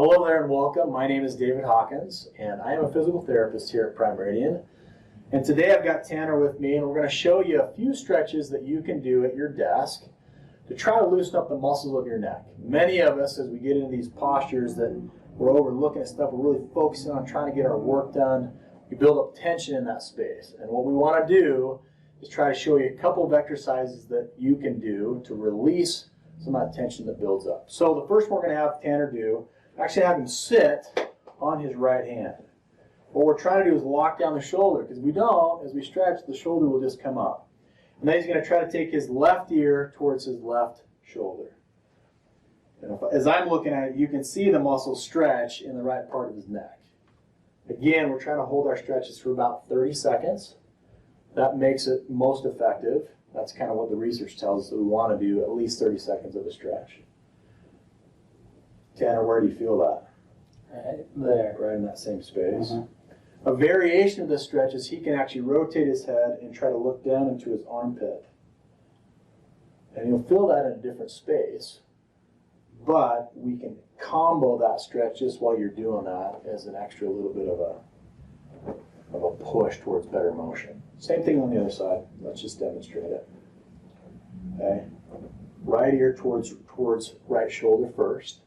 Hello there and welcome. My name is David Hawkins and I am a physical therapist here at Prime Meridian. And today I've got Tanner with me and we're going to show you a few stretches that you can do at your desk to try to loosen up the muscles of your neck. Many of us, as we get into these postures that we're overlooking at stuff, we're really focusing on trying to get our work done. We build up tension in that space. And what we want to do is try to show you a couple of exercises that you can do to release some of that tension that builds up. So the first one we're going to have Tanner do, actually have him sit on his right hand. What we're trying to do is lock down the shoulder, because if we don't, as we stretch, the shoulder will just come up. And then he's going to try to take his left ear towards his left shoulder. And as I'm looking at it, you can see the muscle stretch in the right part of his neck. Again, we're trying to hold our stretches for about 30 seconds. That makes it most effective. That's kind of what the research tells us, that we want to do at least 30 seconds of a stretch. Tanner, where do you feel that? Right there. Right in that same space. A variation of this stretch is he can actually rotate his head and try to look down into his armpit. And you'll feel that in a different space, but we can combo that stretch just while you're doing that as an extra little bit of a push towards better motion. Same thing on the other side. Let's just demonstrate it. Okay. Right ear towards right shoulder first.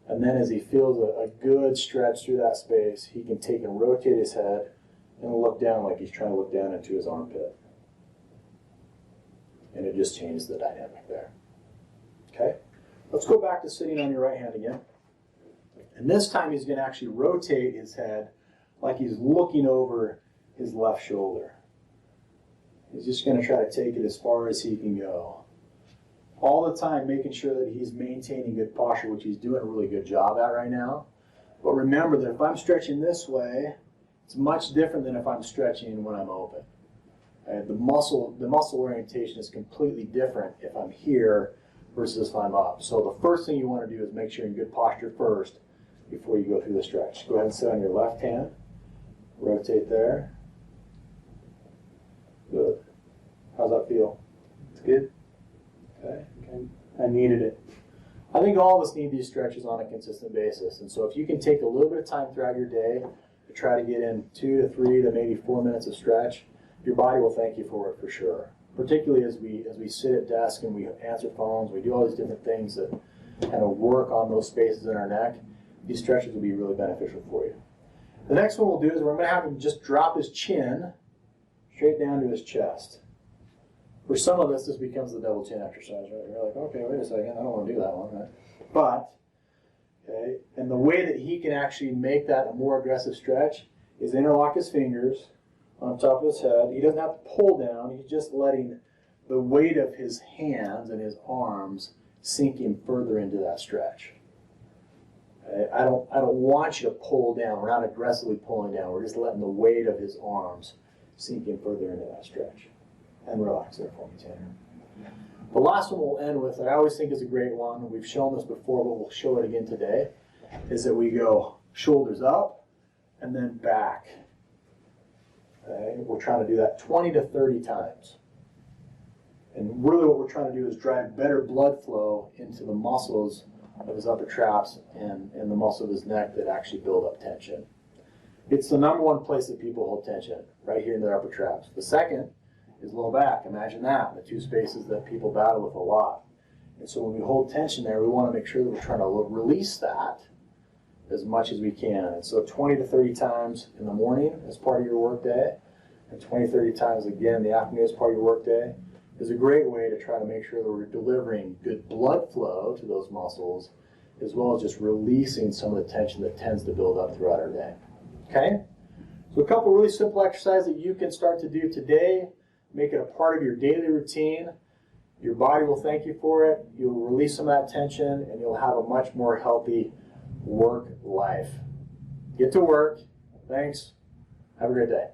And then as he feels a good stretch through that space, he can take and rotate his head and look down like he's trying to look down into his armpit. And it just changes the dynamic there. Okay? Let's go back to sitting on your right hand again. And this time he's going to actually rotate his head like he's looking over his left shoulder. He's just going to try to take it as far as he can go. All the time making sure that he's maintaining good posture, which he's doing a really good job at right now. But remember that if I'm stretching this way, it's much different than if I'm stretching when I'm open. The muscle orientation is completely different if I'm here versus if I'm up. So the first thing you want to do is make sure you're in good posture first before you go through the stretch. Go ahead and sit on your left hand. Rotate there. Good. How's that feel? It's good? Okay. I needed it. I think all of us need these stretches on a consistent basis. And so if you can take a little bit of time throughout your day to try to get in 2 to 3 to maybe 4 minutes of stretch, your body will thank you for it for sure. Particularly as we sit at desk and we answer phones, we do all these different things that kind of work on those spaces in our neck. These stretches will be really beneficial for you. The next one we'll do is we're going to have him just drop his chin straight down to his chest. For some of us, this becomes the double chin exercise, right? You're like, okay, wait a second, I don't want to do that one, right? But, okay, and the way that he can actually make that a more aggressive stretch is interlock his fingers on top of his head. He doesn't have to pull down, he's just letting the weight of his hands and his arms sink him further into that stretch. Okay? I don't want you to pull down. We're not aggressively pulling down. We're just letting the weight of his arms sink him further into that stretch. And relax there for me, Tanner. The last one we'll end with, I always think is a great one. We've shown this before, but we'll show it again today, is that we go shoulders up and then back. Okay? We're trying to do that 20 to 30 times. And really what we're trying to do is drive better blood flow into the muscles of his upper traps and the muscle of his neck that actually build up tension. It's the number one place that people hold tension, right here in their upper traps. The second is low back. Imagine that, the two spaces that people battle with a lot. And so when we hold tension there, we want to make sure that we're trying to release that as much as we can. And so 20 to 30 times in the morning as part of your work day, and 20, 30 times again in the afternoon as part of your work day, is a great way to try to make sure that we're delivering good blood flow to those muscles, as well as just releasing some of the tension that tends to build up throughout our day. Okay? So a couple really simple exercises that you can start to do today. Make it a part of your daily routine. Your body will thank you for it. You'll release some of that tension, and you'll have a much more healthy work life. Get to work. Thanks. Have a great day.